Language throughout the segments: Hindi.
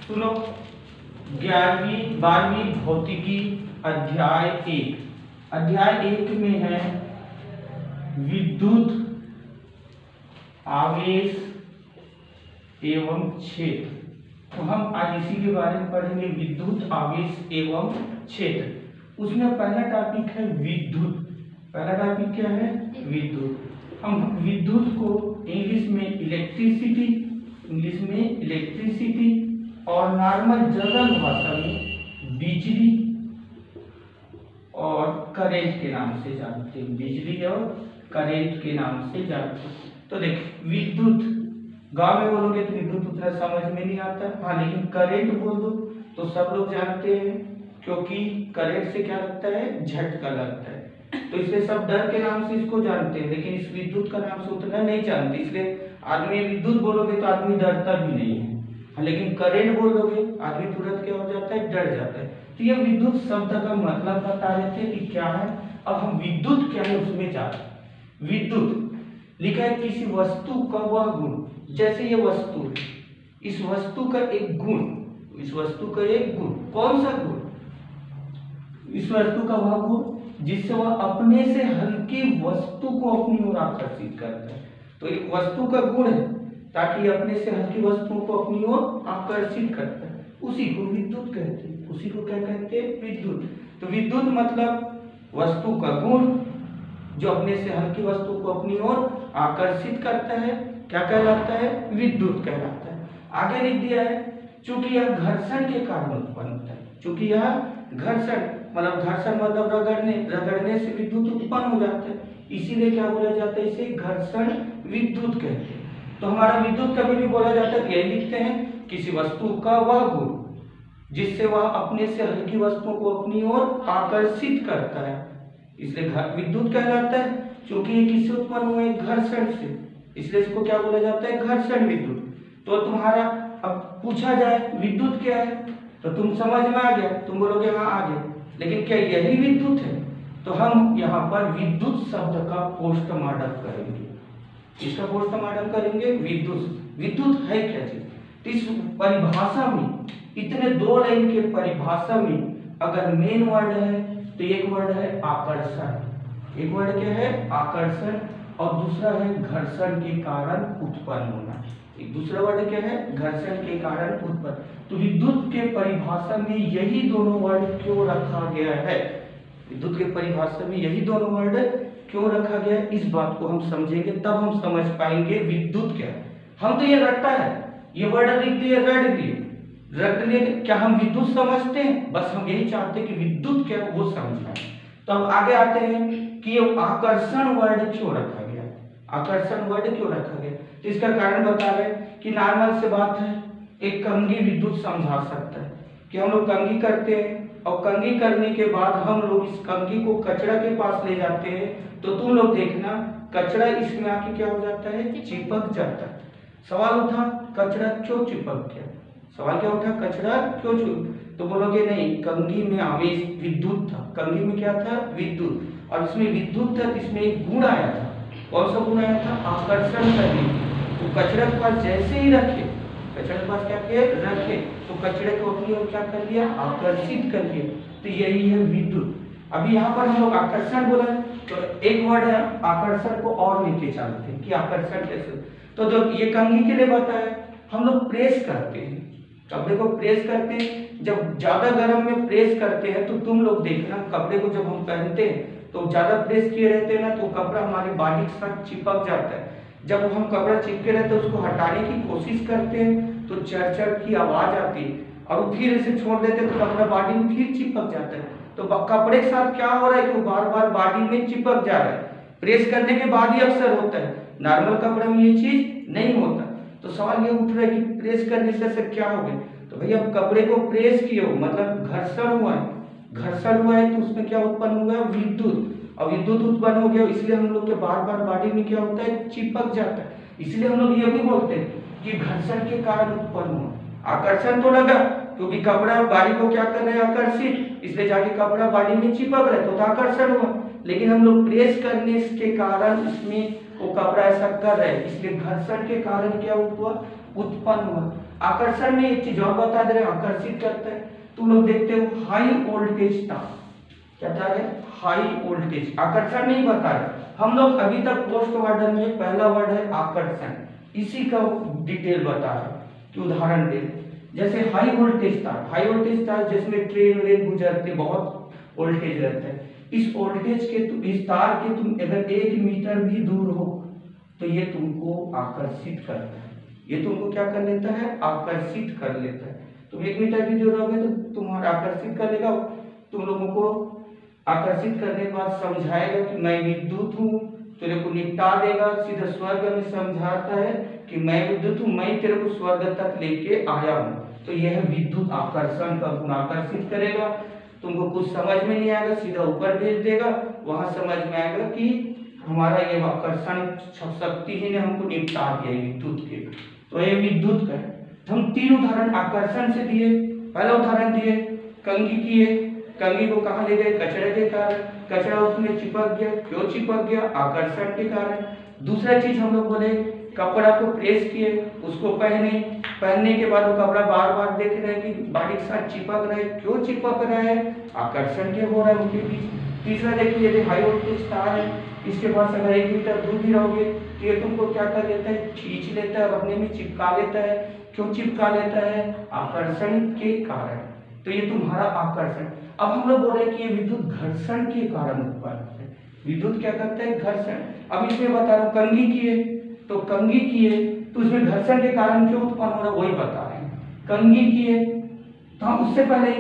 सुनो, 12वीं भौतिकी अध्याय 1 में है विद्युत आवेश एवं क्षेत्र। तो हम आज इसी के बारे में पढ़ेंगे, विद्युत आवेश एवं क्षेत्र। उसमें पहला टॉपिक है विद्युत। पहला टॉपिक क्या है? विद्युत। हम विद्युत को इंग्लिश में इलेक्ट्रिसिटी और नॉर्मल जनरल भाषा में बिजली और करंट के नाम से जानते हैं। बिजली और करंट के नाम से जानते हैं। तो देखिए, विद्युत गांव में बोलोगे तो विद्युत उतना समझ में नहीं आता, हाँ, लेकिन करंट बोल दो तो सब लोग जानते हैं, क्योंकि करंट से क्या लगता है? झटका लगता है। तो इसलिए सब डर के नाम से इसको जानते हैं, लेकिन इस विद्युत का नाम से उतना नहीं जानते। इसलिए आदमी विद्युत बोलोगे तो आदमी डरता भी नहीं है, हाँ, लेकिन करंट बोल दोगे आदमी तुरंत क्या हो जाता है? डर जाता है। तो ये विद्युत शब्द का मतलब बता रहे थे कि क्या है। अब हम विद्युत क्या है उसमें जाते। विद्युत लिखा है किसी वस्तु का वह गुण, जैसे ये वस्तु है, इस वस्तु का एक गुण, कौन सा गुण? इस वस्तु का वह गुण जिससे वह अपने से हल्की वस्तु को अपनी ओर आकर्षित करता है। तो एक वस्तु का गुण है ताकि अपने से हल्की वस्तुओं को अपनी ओर आकर्षित करता है, उसी को विद्युत कहते हैं। उसी को क्या कहते हैं? विद्युत। तो विद्युत मतलब वस्तु का गुण जो अपने से हल्की वस्तु को अपनी ओर आकर्षित करता है, क्या कहलाता है? विद्युत कहलाता है। आगे लिख दिया है, चूंकि यह घर्षण के कारण उत्पन्न होता है। चूंकि यह घर्षण मतलब रगड़ने से विद्युत उत्पन्न हो जाता है, इसीलिए क्या बोला जाता है? इसे घर्षण विद्युत कहते हैं। तो हमारा विद्युत कभी भी बोला जाता है, यही लिखते हैं, किसी वस्तु का वह गुण जिससे वह अपने से हल्की वस्तुओं को अपनी ओर आकर्षित करता है, इसलिए विद्युत कहलाता है। क्योंकि ये किससे उत्पन्न हुआ है? घर्षण से, इसलिए इसको क्या बोला जाता है? घर्षण विद्युत। तो तुम्हारा अब पूछा जाए विद्युत क्या है तो तुम समझ में आ गया, तुम बोलोगे हाँ आ गया, लेकिन क्या यही विद्युत है? तो हम यहाँ पर विद्युत शब्द का पोस्टमार्टम करेंगे। इसका पोस्टमार्टम करेंगे। विद्युत है क्या चीज? इस परिभाषा में, इतने 2 लाइन के परिभाषा में अगर मेन वर्ड है तो एक वर्ड है आकर्षण। एक वर्ड क्या है? आकर्षण। और दूसरा है घर्षण के कारण उत्पन्न होना। एक दूसरा वर्ड क्या है? घर्षण के कारण उत्पन्न। तो विद्युत के परिभाषा में यही दोनों वर्ड क्यों रखा गया है? विद्युत के परिभाषा में यही दोनों वर्ड क्यों रखा गया है, इस बात को हम समझेंगे, तब हम समझ पाएंगे विद्युत क्या है। हम तो ये रटता है, ये वर्ड लिख दिए, रट लिए, क्या हम विद्युत समझते हैं? बस हम यही चाहते हैं कि विद्युत क्या है वो समझना। तो अब आगे आते हैं कि ये आकर्षण वर्ड क्यों रखा गया। आकर्षण वर्ड क्यों रखा गया? तो इसका कारण बता रहे कि नॉर्मल से बात है, एक कंघी विद्युत समझा सकता है कि हम लोग कंघी करते हैं और कंघी करने के बाद हम लोग इस कंघी को कचरा के पास ले जाते हैं, तो तुम लोग देखना कचरा इसमें आके क्या हो जाता है? चिपक जाता है। सवाल उठा कचरा क्यों चिपक गया? सवाल क्या उठा? कचरा क्यों चिपक? तो बोलोगे नहीं, कंघी में आवेश विद्युत था। कंघी में क्या था? विद्युत। और इसमें विद्युत था, इसमें एक गुण आया था। कौन सा गुण आया था? आकर्षण करने। तो कचरा के पास जैसे ही रखे, कचरे के पास क्या किए? रखे, तो कचरे को अपनी ओर क्या कर लिया? आकर्षित कर लिया। तो यही है विद्युत। अभी यहाँ पर हम लोग आकर्षण बोला तो एक वर्ड है आकर्षण को और लेके चलते हैं कि आकर्षण कैसे। तो जो ये कंघी के लिए बताया, हम लोग प्रेस करते हैं, कपड़े को प्रेस करते हैं। जब ज्यादा गर्म में प्रेस करते हैं तो तुम लोग देखना, कपड़े को जब हम पहनते हैं तो ज्यादा प्रेस किए रहते हैं ना, तो कपड़ा हमारी बॉडी के साथ चिपक जाता है। जब हम कपड़ा चिपके रहते हैं उसको हटाने की कोशिश करते हैं तो चरचर की आवाज आती है, और फिर इसे छोड़ देते हैं तो कपड़ा बॉडी में फिर चिपक जाता है। तो कपड़े के साथ क्या हो रहा है कि वो बार बार बॉडी में चिपक जा रहा है। प्रेस करने के बाद ही अक्सर होता है, नॉर्मल कपड़े में ये चीज नहीं होता। तो सवाल ये उठ रहा है कि प्रेस करने से क्या हो गया? तो भैया कपड़े को प्रेस किए हो मतलब घर्षण हुआ है। घर्षण हुआ है तो उसमें क्या उत्पन्न होगा? विद्युत। और विद्युत उत्पन्न हो गया, इसलिए हम लोग के बार बार बॉडी में क्या होता है? चिपक जाता है। इसलिए हम लोग ये भी बोलते हैं कि घर्षण के कारण उत्पन्न हुआ। आकर्षण तो लगा क्योंकि कपड़ा बॉडी को क्या कर रहे हैं? आकर्षित, इसलिए जाके कपड़ा बॉडी में चिपक रहा है तो आकर्षण हुआ। लेकिन हम लोग प्रेस करने के कारण इसमें वो कपड़ा ऐसा कर रहे हैं, इसलिए घर्षण के कारण क्या हुआ? उत्पन्न हुआ। आकर्षण में एक चीज और बता दे रहे हैं, आकर्षित करता है। तुम लोग देखते हो हाई वोल्टेज तार, क्या तार है? High voltage. आकर्षण नहीं बता रहे हम लोग अभी तक पोस्ट वर्ड में पहला वर्ड है आकर्षण, इसी का डिटेल बता रहे कि उदाहरण दे। जैसे हाई वोल्टेज तार, हाई वोल्टेज तार जिसमें ट्रेन वेन गुजरते, बहुत वोल्टेज रहता है, इस वोल्टेज के इस तार के तुम अगर 1 मीटर भी दूर हो तो ये तुमको आकर्षित करता है। ये तुमको क्या कर लेता है? आकर्षित कर लेता है। तुम 1 मीटर भी दूर रहोगे तो तुम्हारा आकर्षित कर लेगा। तुम लोगों को आकर्षित करने के बाद समझाएगा कि मैं विद्युत हूँ, तेरे को निपटा देगा। सीधा स्वर्ग में समझाता है कि मैं विद्युत हूँ, मैं तेरे को स्वर्ग तक लेके आया हूँ। तो यह विद्युत आकर्षण का गुण, आकर्षित करेगा। तुमको कुछ समझ में नहीं आएगा, सीधा ऊपर भेज देगा, वहां समझ में आएगा कि हमारा ये आकर्षण शक्ति ही ने हमको निपटा दिया विद्युत के। तो ये विद्युत का है। हम 3 उदाहरण आकर्षण से दिए। पहला उदाहरण दिए कंघी की है, कंघी को कहाँ ले गए? कचरे के कारण, कचरा उसमें चिपक गया। क्यों चिपक गया? आकर्षण के कारण। दूसरा चीज हम लोग बोले कपड़ा को प्रेस किए, उसको पहनने के बाद वो कपड़ा बार बार देख रहे हैं कि बॉडी के साथ चिपक रहे। क्यों चिपक रहा है? आकर्षण के हो रहा है उनके बीच। तीसरा देखिए यदि हाई वोल्टेज तार है, इसके पास अगर 1 मीटर दूर भी रहोगे तो ये तुमको क्या कर लेता है? खींच लेता है और अपने में चिपका लेता है। क्यों चिपका लेता है? आकर्षण के कारण। तो ये तुम्हारा आकर्षण। अब हम लोग बोल रहे हैं कि ये विद्युत घर्षण के कारण उत्पन्न है। विद्युत क्या करता है? घर्षण। अब इसमें बता रहा हूँ कंघी की है, तो कंघी की है तो उसमें घर्षण के कारण क्यों उत्पन्न हो रहा है वही बता रहे हैं। कंघी की है तो हम उससे पहले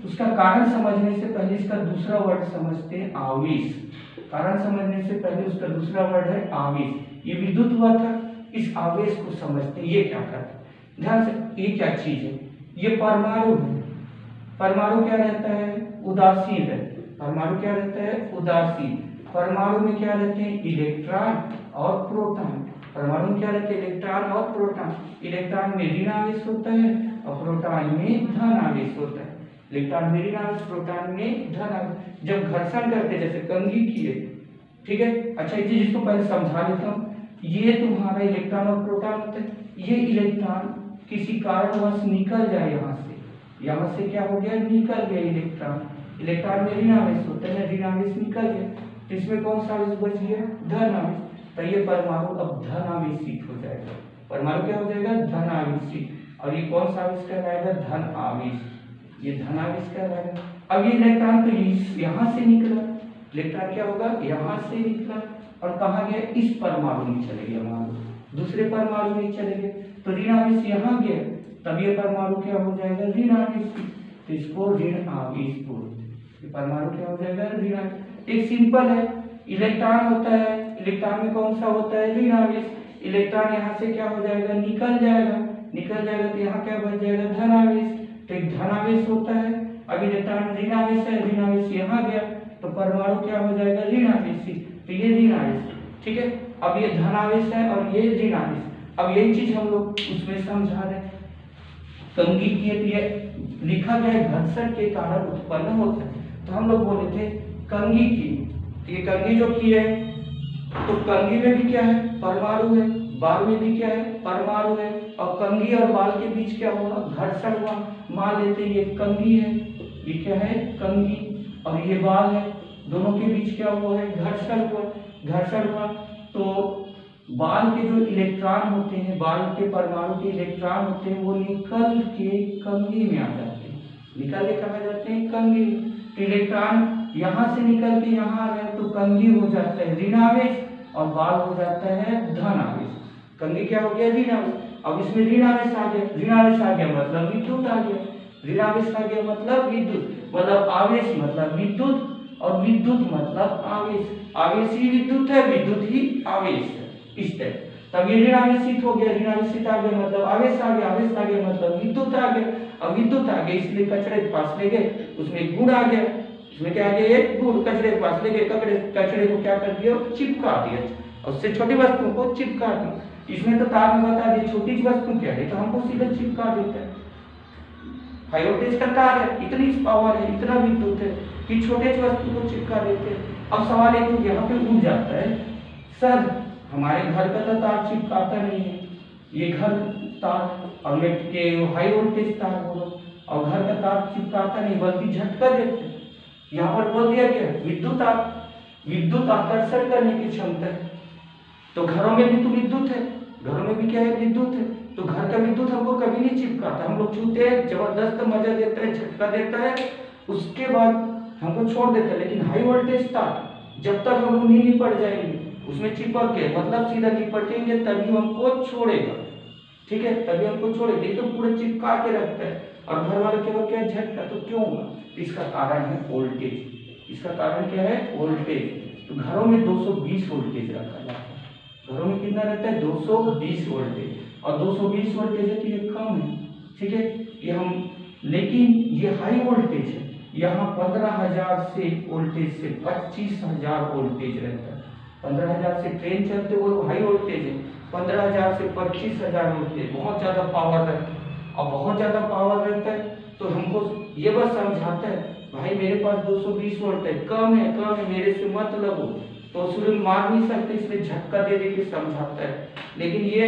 उसका कारण समझने से पहले इसका दूसरा वर्ड समझते हैं आवेश। कारण समझने से पहले उसका दूसरा वर्ड है आवेश। ये विद्युत हुआ था, इस आवेश को समझते हैं। ये क्या करता है? ध्यान से, ये क्या चीज है? ये परमाणु है। परमाणु क्या रहता है? उदासीन है। परमाणु क्या रहता है? उदासीन। परमाणु में क्या रहते हैं? इलेक्ट्रॉन और प्रोटॉन। परमाणु में क्या रहते हैं? इलेक्ट्रॉन और प्रोटॉन। इलेक्ट्रॉन में ऋण आवेश होता है और प्रोटॉन में धन आवेश होता है। इलेक्ट्रॉन में ऋण आवेश, प्रोटॉन में धन आवेश। जब घर्षण करते जैसे कंघी किए, ठीक है। अच्छा ये चीज इसको पहले समझा देता हूँ। ये तुम्हारा इलेक्ट्रॉन और प्रोटॉन होता है। ये इलेक्ट्रॉन किसी कारणवश निकल जाए यहाँ से क्या हो गया? निकल गया इलेक्ट्रॉन। इलेक्ट्रॉन में ऋण आवेश होता है, ऋण आवेश निकल गया, तो इसमें कौन सा आवेश बच गया? धन आवेश। तो ये परमाणु अब धन आवेशित हो जाएगा। परमाणु क्या हो जाएगा? धन आवेशित। और ये कौन सा आवेश कहलाएगा? धन आवेश। ये धन आवेश कहलाएगा। अब ये इलेक्ट्रॉन तो यहाँ से निकला, इलेक्ट्रॉन क्या होगा? यहाँ से निकला और कहाँ गया? इस परमाणु में चले गए, मान लो दूसरे परमाणु में चले गए, तो ऋण आवेश यहाँ गया, तब ये परमाणु क्या हो जाएगा? ऋण आवेश। तो इसको ऋण आवेश बोलते हैं। ये परमाणु क्या हो जाएगा? ऋण आवेश। एक सिंपल है, इलेक्ट्रॉन होता है, इलेक्ट्रॉन में कौन सा होता है? ऋण आवेश। इलेक्ट्रॉन यहाँ से क्या हो जाएगा? निकल जाएगा, निकल जाएगा तो यहाँ क्या बच जाएगा? धन आवेश। तो एक धन आवेश होता है। अब इलेक्ट्रॉन ऋण आवेश है, ऋण आवेश यहाँ गया तो परमाणु क्या हो जाएगा? ऋण आवेश। तो ये ऋण आवेश, ठीक है। अब ये धन आवेश है और ये ऋण आवेश। अब यही चीज हम लोग उसमें समझा रहे हैं। कंघी की है तो ये लिखा गया है घर्षण के कारण उत्पन्न होता है। तो हम लोग बोले थे कंघी की, तो ये कंघी जो की है तो कंघी में भी क्या है? परमाणु है। बाल में भी क्या है? परमाणु है। और कंघी और बाल के बीच क्या हुआ? घर्षण हुआ। मान लेते ये कंघी है, ये क्या है? कंघी, और ये बाल है, दोनों के बीच क्या हुआ है? घर्षण हुआ। घर्षण हुआ तो बाल के जो इलेक्ट्रॉन होते हैं, बाल के परमाणु के इलेक्ट्रॉन होते हैं, वो निकल के कंघी में आ जाते हैं। निकल के कहाँ जाते हैं? कंघी। तो इलेक्ट्रॉन यहाँ से निकल के यहाँ आ गए तो कंघी हो जाता है ऋण आवेश और बाल हो जाता है धन आवेश। कंघी क्या हो गया? ऋण आवेश। अब इसमें ऋण आवेश आ गया, ऋण आवेश आ गया मतलब विद्युत आ गया, ऋण आवेश आ गया मतलब विद्युत, मतलब आवेश मतलब विद्युत और विद्युत मतलब आवेश। आवेश ही विद्युत है, विद्युत ही आवेश है, इस तरह। तब ये ऋण आवेशित हो गया, ऋण आवेशित आ गया मतलब आवेश आ गया, आवेश आ गया मतलब विद्युत आ गया। अब विद्युत आ गया इसलिए कचरे के पास ले गए, उसमें गुण आ गया, उसमें क्या आ गया? एक गुण। कचरे के पास ले गए, कचरे को क्या कर दिया? चिपका दिया, और उससे छोटी वस्तु को चिपका दी। इसमें तो तार में बता दिया छोटी वस्तु क्या है, तो हमको सीधे चिपका देता है। हाई वोल्टेज का तार है, इतनी पावर है, इतना विद्युत है कि छोटे वस्तु को चिपका देते हैं। अब सवाल एक तो यहाँ पे उठ जाता है, सर हमारे घर का तो तार चिपकाता नहीं है, ये घर तार, और मैं के हाई वोल्टेज तार बोलो, और घर का तार चिपकाता नहीं बल्कि झटका देते। यहाँ पर बोल दिया क्या, विद्युत आकर्षण करने की क्षमता है। तो घरों में भी तो विद्युत है, घरों में भी क्या है, विद्युत है। तो घर का विद्युत हमको कभी नहीं चिपकाता, हम लोग छूते हैं, जबरदस्त मजा देता है, झटका देता है, उसके बाद हमको छोड़ देता है। लेकिन हाई वोल्टेज तार जब तक हम लोग नहीं निपट जाएंगे उसमें चिपक के, मतलब सीधा निपटेंगे तभी हमको छोड़ेगा, ठीक है, तभी हमको छोड़ेगा। ये तो पूरा चिपका के रखता है, और घर वाले केवल क्या झटका, तो क्यों हुआ, इसका कारण है वोल्टेज। इसका कारण क्या है, वोल्टेज। तो घरों में 220 वोल्टेज रखा जाता है, घरों में कितना रहता है, 220 वोल्टेज, और 220 वोल्टेज है तो ये कम है, ठीक है, ये हम, लेकिन ये हाई वोल्टेज है। यहाँ 15,000 से वोल्टेज से 25,000 वोल्टेज रहता है। 15,000 से ट्रेन चलते वो हाई वोल्टेज है, 15,000 से 25,000 वोल्टेज, बहुत ज्यादा पावर रहता है। और बहुत ज्यादा पावर रहता है तो हमको ये बस समझाता है, भाई मेरे पास 220 वोल्ट है, कम है, मेरे से मत लगो। तो सूर्य मार नहीं सकते, इसलिए झटका दे के समझाता है। लेकिन ये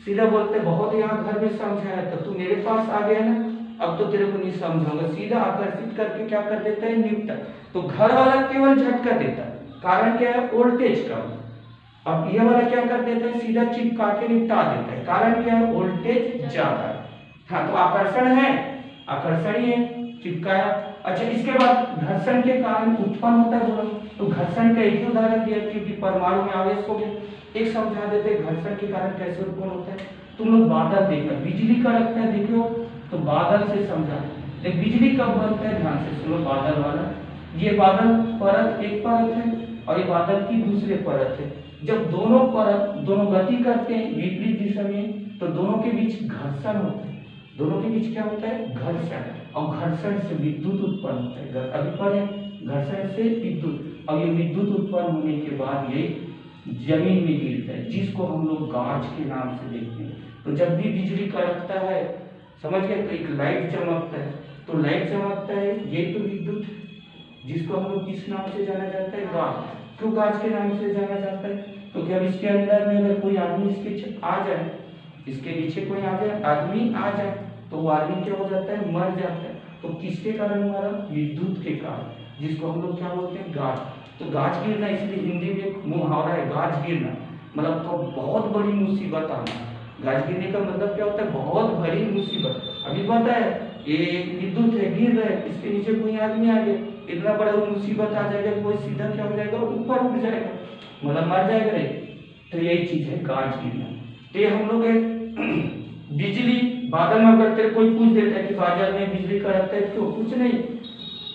सीधा बोलते, बहुत यहाँ घर में समझाया तो तू मेरे पास आ गया ना, अब तो तेरे को नहीं समझाऊंगा, सीधा आकर्षित करके क्या कर देता है, निपटा। तो घर वाला केवल झटका देता है, कारण क्या है, वोल्टेज कम। अब ये वाला क्या कर देता है, सीधा चिपका के निपटा देता है, कारण क्या है, वोल्टेज ज्यादा है। हाँ, तो आकर्षण है, आकर्षण ही है, चिपकाया। अच्छा, इसके बाद घर्षण के कारण उत्पन्न होता है बोला, तो घर्षण का एक ही उदाहरण दिया कि परमाणु में आवेश हो गया। एक समझा देते घर्षण के कारण कैसे उत्पन्न होता है। तुम लोग बादल देखना, बिजली का रखता है, देखो तो बादल से समझा। लेकिन बिजली कब बनता है, ध्यान से सुनो, बादल वाला, ये बादल परत एक परत है और ये बादल की दूसरे परत है। जब दोनों परत दोनों गति करते हैं विपरीत दिशा में, तो दोनों के बीच घर्षण होता है। दोनों के बीच क्या होता है, घर्षण, और घर्षण से विद्युत उत्पन्न होता है। अभी पढ़े, घर्षण से विद्युत, और ये विद्युत उत्पन्न होने के बाद ये जमीन में गिरता है, जिसको हम लोग गाज के नाम से देखते हैं। तो जब भी बिजली कड़कता है, समझ गए, तो एक लाइट चमकता है, तो लाइट चमकता है, ये तो विद्युत, जिसको हम लोग किस नाम से जाना जाता है, गाज। क्यों गाज के नाम से जाना जाता है, तो क्या इसके अंदर में अगर कोई आदमी इसके आ जाए, इसके पीछे कोई आ जाए, आदमी आ जाए, तो वो आदमी क्या हो जाता है, मर जाता है। तो किसके कारण मरा, विद्युत के कारण, जिसको हम लोग क्या बोलते हैं, गाज। तो गाज गिरना, इसलिए हिंदी में एक मुहावरा है, गाज गिरना, मतलब तो बहुत बड़ी मुसीबत आना। गाज गिरने का मतलब क्या होता है, बहुत बड़ी मुसीबत। अभी पता है ये विद्युत है, गिर रहा है, इसके नीचे कोई आदमी आ गया, इतना बड़ा मुसीबत आ जाएगा, कोई सीधा क्या हो जाएगा, ऊपर उठ जाएगा, मतलब मर जाएगा रे। तो यही चीज है गाज गिरना। तो ये हम लोग बिजली बादल में, अगर तेरे कोई पूछ देता है कि बाजार में बिजली कड़कता है क्यों, कुछ नहीं,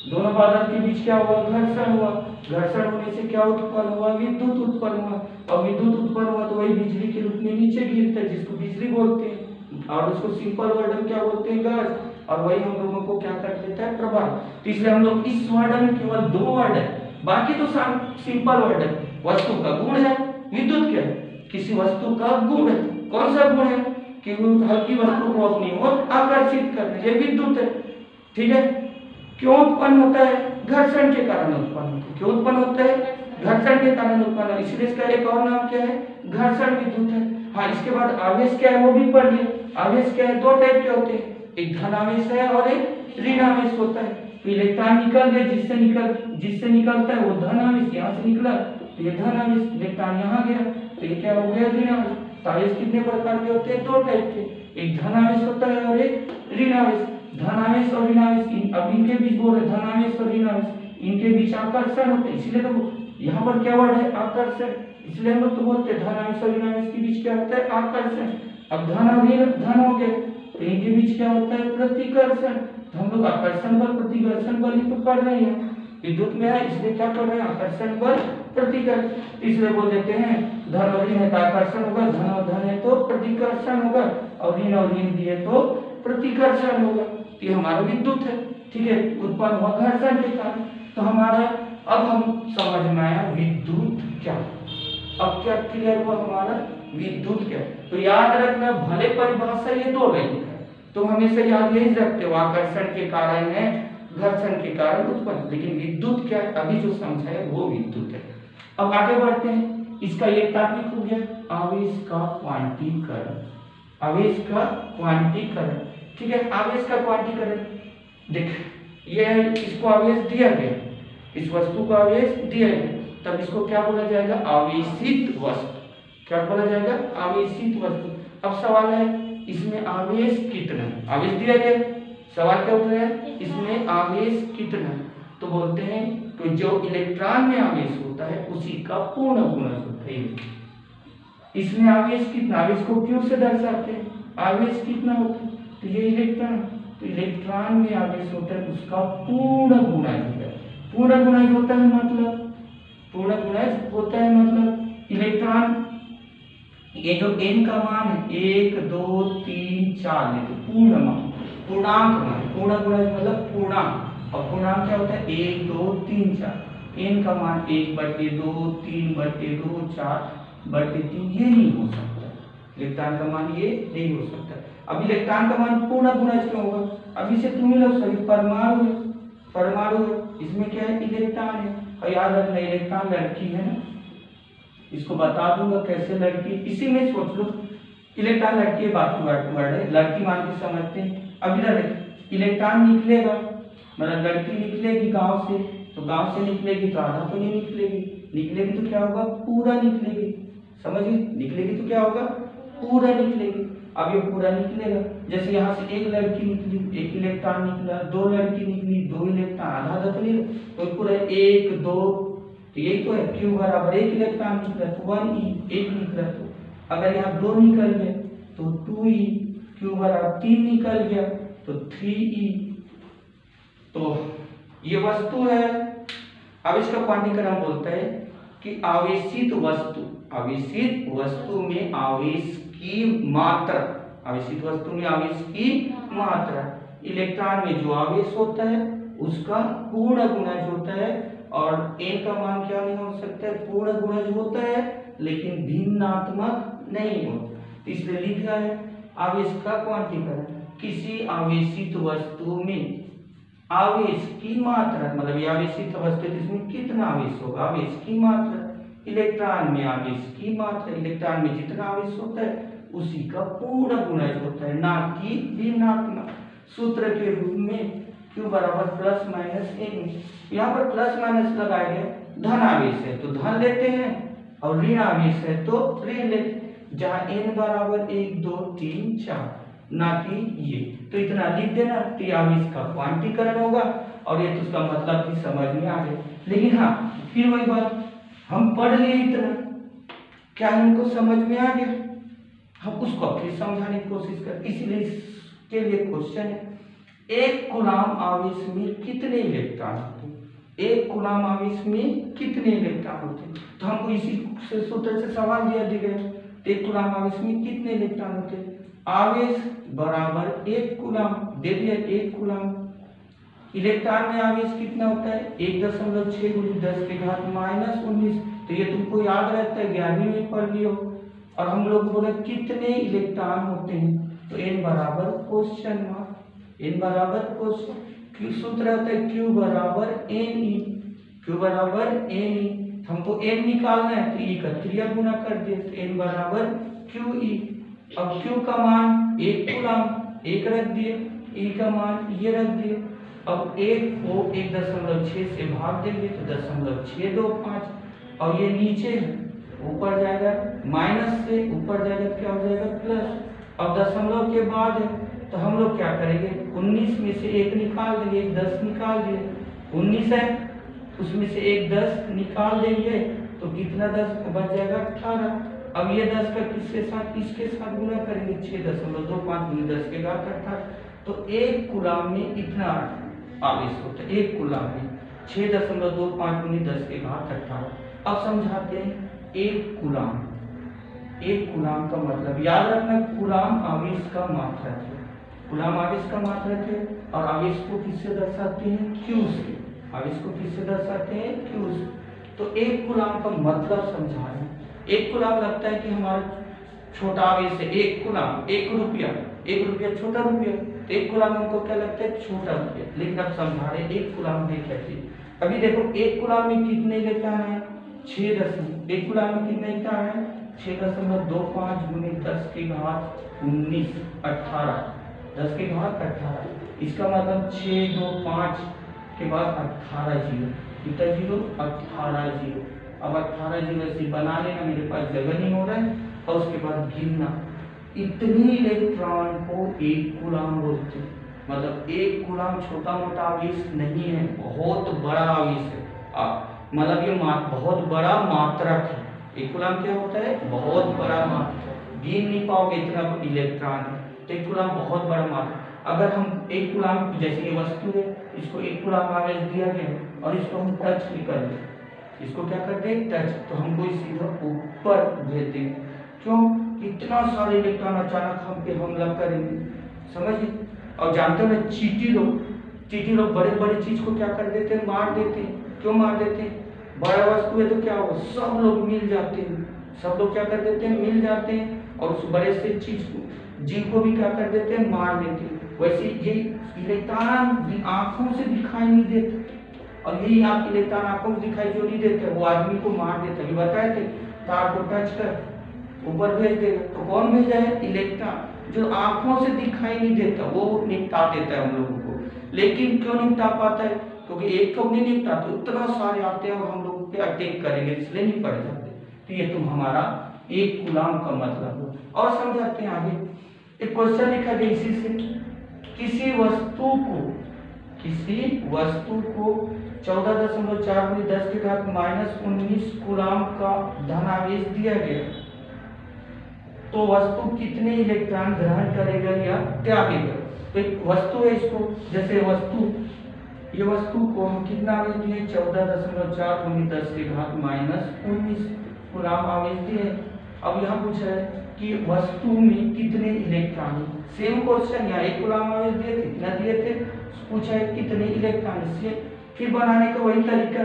दोनों बादल के बीच क्या हुआ, घर्षण हुआ, घर्षण होने से क्या उत्पन्न हुआ, विद्युत उत्पन्न हुआ, और विद्युत उत्पन्न हुआ तो वही बिजली के रूप में नीचे गिरता है, जिसको बिजली बोलते हैं, और उसको सिंपल वर्ड में क्या बोलते हैं, गाज, और वही हम लोगों को क्या कर देता है, प्रभाव। तो इसलिए हम लोग इस वर्ड में केवल 2 वर्ड है, बाकी तो सिंपल वर्ड है। वस्तु का गुण है, विद्युत क्या है, किसी वस्तु का गुण है। कौन सा गुण है, कि हल्की वस्तु को अपनी ओर आकर्षित करना, ये विद्युत है, ठीक है। क्यों उत्पन्न होता है, घर्षण के कारण उत्पन्न होता है। क्यों उत्पन्न होता है, घर्षण के कारण उत्पन्न है, इसलिए इसका एक और नाम क्या है, घर्षण विद्युत है। हाँ, इसके बाद आवेश क्या है वो भी पढ़ लिए। आवेश क्या है, 2 टाइप के होते हैं, एक धन आवेश है और एक ऋण आवेश होता है। तो इलेक्ट्रॉन निकल गए, जिससे निकलता है वो धन आवेश, यहाँ से निकला तो ये धन आवेश, इलेक्ट्रॉन यहाँ गया तो ये क्या हो गया, ऋण आवेश। तो आवेश कितने प्रकार के होते हैं, 2 टाइप के, एक धन आवेश होता है और एक ऋण आवेश। धन आवेश और ऋण आवेश, अब इनके बीच बोल रहे, धन आवेश और ऋण आवेश, इनके बीच आकर्षण होता है, इसलिए तो यहाँ पर क्या वर्ड है, आकर्षण। इसलिए हम लोग तो बोलते हैं धन आवेश और ऋण आवेश के बीच क्या होता है, आकर्षण। अब धन और ऋण धन हो गए तो इनके बीच क्या होता है, प्रतिकर्षण। तो हम लोग आकर्षण बल प्रतिकर्षण बल ही तो पढ़ रहे हैं, विद्युत में है इसलिए क्या कर रहे हैं, आकर्षण बल प्रतिकर्षण। इसलिए बोल देते हैं धन और ऋण है तो आकर्षण होगा, धन और धन है तो प्रतिकर्षण होगा, और ऋण भी है तो प्रतिकर्षण होगा। ये हमारा विद्युत है, ठीक है, उत्पन्न हुआ घर्षण के कारण। तो हमारा अब हम समझ में आया विद्युत क्या, अब क्या क्लियर हुआ हमारा विद्युत क्या। तो याद रखना, भले परिभाषा ये 2 लाइन है, तो हमेशा याद यही रखते हो, आकर्षण के कारण है, घर्षण के कारण उत्पन्न, लेकिन विद्युत क्या है, अभी जो समझा है वो विद्युत है। अब आगे बढ़ते हैं, इसका एक टॉपिक हो गया आवेश का क्वांटीकरण। आवेश का क्वांटीकरण। ठीक है, आवेश का क्वांटीकरण देख, ये इसको आवेश दिया गया, इस वस्तु को आवेश दिया गया, तब इसको क्या बोला जाएगा? आवेशित वस्तु। क्या बोला जाएगा? आवेशित वस्तु। अब सवाल है इसमें आवेश कितना? आवेश दिया गया, सवाल क्या होता है? इसमें आवेश कितना? तो बोलते हैं तो जो इलेक्ट्रॉन में आवेश होता है उसी का पूर्ण गुणज होता है। इसमें आवेश कितना? आवेश को क्यों से दर्शाते हैं? आवेश कितना होता है? तो ये इलेक्ट्रॉन, तो इलेक्ट्रॉन में आवेश होता है उसका पूर्ण गुणज होता है। पूर्ण गुणज होता है मतलब, पूर्ण गुणज होता है मतलब इलेक्ट्रॉन, ये जो n का मान है 1 2 3 4 है तो पूर्ण मान, पूर्णांक मान, पूर्ण गुणज मतलब पूर्णांक, और पूर्णांक क्या होता है? 1 2 3 4। n का मान 1/2 3/2 4/3 ये नहीं हो सकता, इलेक्ट्रॉन का मान ये नहीं हो सकता। अब इलेक्ट्रॉन का मान पूर्ण गुणज क्यों होगा? अभी से तुम लोग सभी परमाणु है, परमाणु है, इसमें क्या है? इलेक्ट्रॉन है। और याद रखना इलेक्ट्रॉन लड़की है ना, इसको बता दूंगा कैसे लड़की, इसी में सोच लो इलेक्ट्रॉन लड़की बाकी वर्ड है, लड़की मान के समझते हैं। अभी इलेक्ट्रॉन निकलेगा मतलब लड़की निकलेगी गांव से, तो गांव से निकलेगी तो आधा तो नहीं निकलेगी, निकलेगी तो क्या होगा? पूरा निकलेगी, समझिए, निकलेगी तो क्या होगा? पूरा निकलेगी। अब ये पूरा निकलेगा, जैसे यहाँ से एक लड़की निकली, एक इलेक्ट्रॉन निकला, दो लड़की निकली, दो इलेक्ट्रॉन, आधा आधा तो नहीं, तो पूरा 1 2, तो यही तो है, Q बराबर 1 इलेक्ट्रॉन निकला तो 1e, 1 निकला तो अगर यहाँ 2 निकल गए तो 2e, Q बराबर 3 निकल गया तो 3e। तो ये वस्तु है। अब इसका क्वांटीकरण बोलता है कि आवेशित वस्तु, आवेशित वस्तु में आवेश की मात्रा, आवेशित वस्तु में आवेश की मात्रा, इलेक्ट्रॉन में जो आवेश होता है उसका पूर्ण गुणज होता है। और n का मान क्या नहीं हो सकता है? पूर्ण गुणज होता है लेकिन भिन्नात्मक नहीं होता, इसलिए लिखा है आवेश का क्वांटीकरण, किसी आवेशित वस्तु में आवेश की मात्रा, मतलब ये आवेशित वस्तु जिसमें कितना आवेश होगा? आवेश की मात्रा, इलेक्ट्रॉन में आवेश की मात्रा, इलेक्ट्रॉन में जितना आवेश होता है उसी का पूर्ण गुणज होता है, ना कि भिन्नात्मक। सूत्र के रूप में Q बराबर प्लस माइनस n, यहाँ पर प्लस माइनस लगाया गया, धन आवेश है तो धन लेते हैं और ऋण आवेश है तो ऋण लेते हैं, जहाँ n बराबर 1 2 3 4 ना कि ये, तो इतना लिख देना, तो आवेश का क्वांटीकरण होगा। और ये तो उसका मतलब भी समझ में आ गया। लेकिन हाँ, फिर वही बात, हम पढ़ लिए इतना, क्या हमको समझ में आ गया? हम उसको फिर समझाने की कोशिश कर, इसलिए इसके लिए क्वेश्चन है, एक कूलाम आवेश में कितने इलेक्ट्रॉन होते हैं? एक कूलाम आवेश में कितने इलेक्ट्रॉन होते हैं? तो हमको इसी से सूत्र से सवाल दिया गया, एक कूलाम आवेश में कितने इलेक्ट्रॉन होते हैं? आवेश बराबर 1 कूलाम, दे दिया 1 कूलाम। इलेक्ट्रॉन में आवेश कितना होता है? 1.6 × 10⁻⁻19, तो ये तुमको याद रहता है, 11वीं में पढ़ लियो। और हम लोग बोले कितने इलेक्ट्रॉन होते हैं, तो n बराबर क्वेश्चन मार्क, n बराबर क्वेश्चन, सूत्र होता है Q बराबर ne, Q बराबर ne, हमको n निकालना है तो e का 3 गुना कर दिए तो n बराबर QE। अब Q का मान 1 कूलाम, 1 रख दिए, e का मान ये रख दिए। अब 1 को 1.6 से भाग देंगे तो 0.625, और ये नीचे ऊपर जाएगा माइनस से, ऊपर जाएगा क्या हो जाएगा? प्लस। अब दशमलव के बाद है तो हम लोग क्या करेंगे? 19 में से 1 निकाल देंगे, 1 10 निकाल दिए, 19 है उसमें से 1 10 निकाल देंगे तो कितना 10 बच जाएगा? 18। अब ये 10 का किसके साथ? इसके साथ गुना करेंगे, 6.25 × 10 के घात 18, तो 1 कूलाम में इतना आवेश होता है, 1 कूलाम में 6.25 × 10 के घात 18। अब समझाते हैं 1 कूलाम, 1 कूलाम का मतलब याद रखना, कूलाम आवेश का मात्रक है, कूलाम आवेश का मात्रक है। और आवेश को किससे दर्शाते हैं? Q से। आवेश को किससे दर्शाते हैं? Q से। तो 1 कूलाम का मतलब समझा रहे हैं। 1 कूलाम लगता है कि हमारा छोटा आवेश है, 1 कूलाम, 1 रुपया, 1 रुपया छोटा रुपया, 1 कूलाम हमको क्या लगता है? छोटा रुपया। लेकिन अब समझा रहे 1 कूलाम में कैसे। अभी देखो 1 कूलाम में कितने इलेक्ट्रॉन है? 6 दशमलव, 1 कूलाम में कितने इलेक्ट्रॉन है? 6.25 गुने 10 की घात 19 18 10 की घात 18। इसका मतलब 6 2 5 के बाद 18 जीरो, कितना जीरो 18 जीरो। अब 18 जीरो से बना लेना, मेरे पास जगह नहीं हो रहा है। और उसके बाद गिनना, इतनी इलेक्ट्रॉन को एक कूलाम बोलते हैं। मतलब एक कूलाम छोटा मोटा आवेश नहीं है, बहुत बड़ा आवेश है। मतलब ये बहुत बड़ा मात्रक है। एक कूलाम क्या होता है? बहुत बड़ा मात्रक। गिन नहीं पाओगे इतना इलेक्ट्रॉन है, तो एक कूलाम बहुत बड़ा मात्रक। अगर हम एक कूलाम, जैसे ये वस्तु है, इसको एक कूलाम आवेश दिया गया और इसको हम टच भी कर दें, इसको क्या करते हैं? टच, तो हमको सीधा ऊपर भेज देंगे। क्यों? इतना सारा इलेक्ट्रॉन अचानक हम पे हमला करेंगे, समझिए। और जानते हो ना, चीटी लोग बड़े बड़े चीज को क्या कर देते हैं? मार देते हैं। क्यों मार देते हैं? बड़ा वस्तु है तो क्या होगा? सब लोग मिल जाते हैं, सब लोग क्या कर देते हैं? मिल जाते हैं, और उस बड़े से चीज को, जिनको भी क्या कर देते हैं? मार देते हैं। वैसे ये इलेक्ट्रॉन आंखों से दिखाई नहीं देते, और यही आप इलेक्ट्रॉन आंखों से दिखाई जो नहीं देते, वो आदमी को मार देते। अभी बताए थे, तार को टच कर ऊपर भेज देगा। तो कौन भेजा है? इलेक्ट्रॉन। जो आंखों से दिखाई नहीं देता वो निपटा देता है हम लोगों को। लेकिन क्यों निपटा पाता है? क्योंकि एक तो नहीं निपटा, तो इतना सारे आते हैं और हम लोग पे अटैक करेंगे, इसलिए नहीं पड़ जाते। तो ये तुम हमारा एक कूलाम का मतलब हो। और समझाते हैं आगे। एक क्वेश्चन लिखा गया इसी से, किसी वस्तु को 14.4 गुने 10 की घात -19 कूलाम का धनावेश दिया गया, तो वस्तु कितने इलेक्ट्रॉन ग्रहण करेगा या त्यागेगा? तो एक वस्तु है, इसको जैसे ये वस्तु को हम कितना आवेश दिए? 14.4 गुने 10 की घात -19 कूलाम आवेश दिए। अब यहाँ पूछा है कि वस्तु में कितने इलेक्ट्रॉन है। सेम क्वेश्चन, यहाँ एक कूलाम आवेश दिए थे, कितना दिए थे? पूछा है कितने इलेक्ट्रॉन से। फिर बनाने का वही तरीका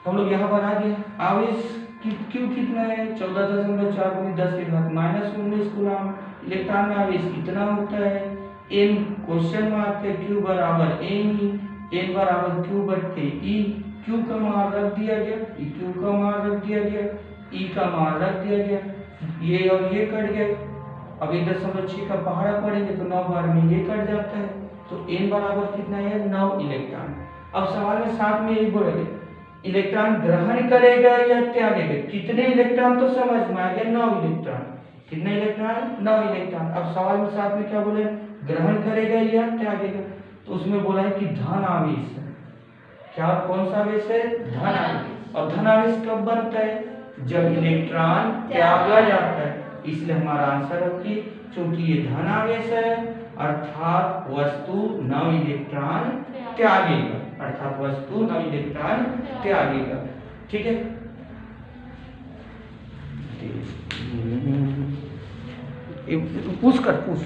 हम लोग यहाँ बना दिए। आवेश क्यों कितना है? 14.4 गुने 10 की घात -19 कूलाम। इलेक्ट्रॉन में आवेश कितना होता है? n क्वेश्चन मार्क है, q बराबर n बराबर q बटे e। q का मान रख दिया गया, q का मान रख दिया गया, e का मान रख दिया गया, ये और ये कट गए। अब 1.6 का पहाड़ा पड़ेंगे तो 9 बार में ये कट जाता है, तो n बराबर कितना है? 9 इलेक्ट्रॉन। अब सवाल में साथ में यही बोलेंगे, इलेक्ट्रॉन ग्रहण करेगा या त्यागेगा? कितने इलेक्ट्रॉन तो समझ में आ गया, 9 इलेक्ट्रॉन। कितने इलेक्ट्रॉन? 9 इलेक्ट्रॉन। अब सवाल में साथ में क्या बोले? ग्रहण करेगा या त्यागेगा? तो उसमें बोला है कि धन आवेश है। क्या, कौन सा आवेश है? धन आवेश। और धन आवेश कब बनता है? जब इलेक्ट्रॉन त्यागा जाता है। इसलिए हमारा आंसर रखिए, क्योंकि ये धन आवेश है, अर्थात वस्तु 9 इलेक्ट्रॉन त्यागेगा, अर्थात वस्तु 9 इलेक्ट्रॉन त्यागेगा। ठीक है, पूछ।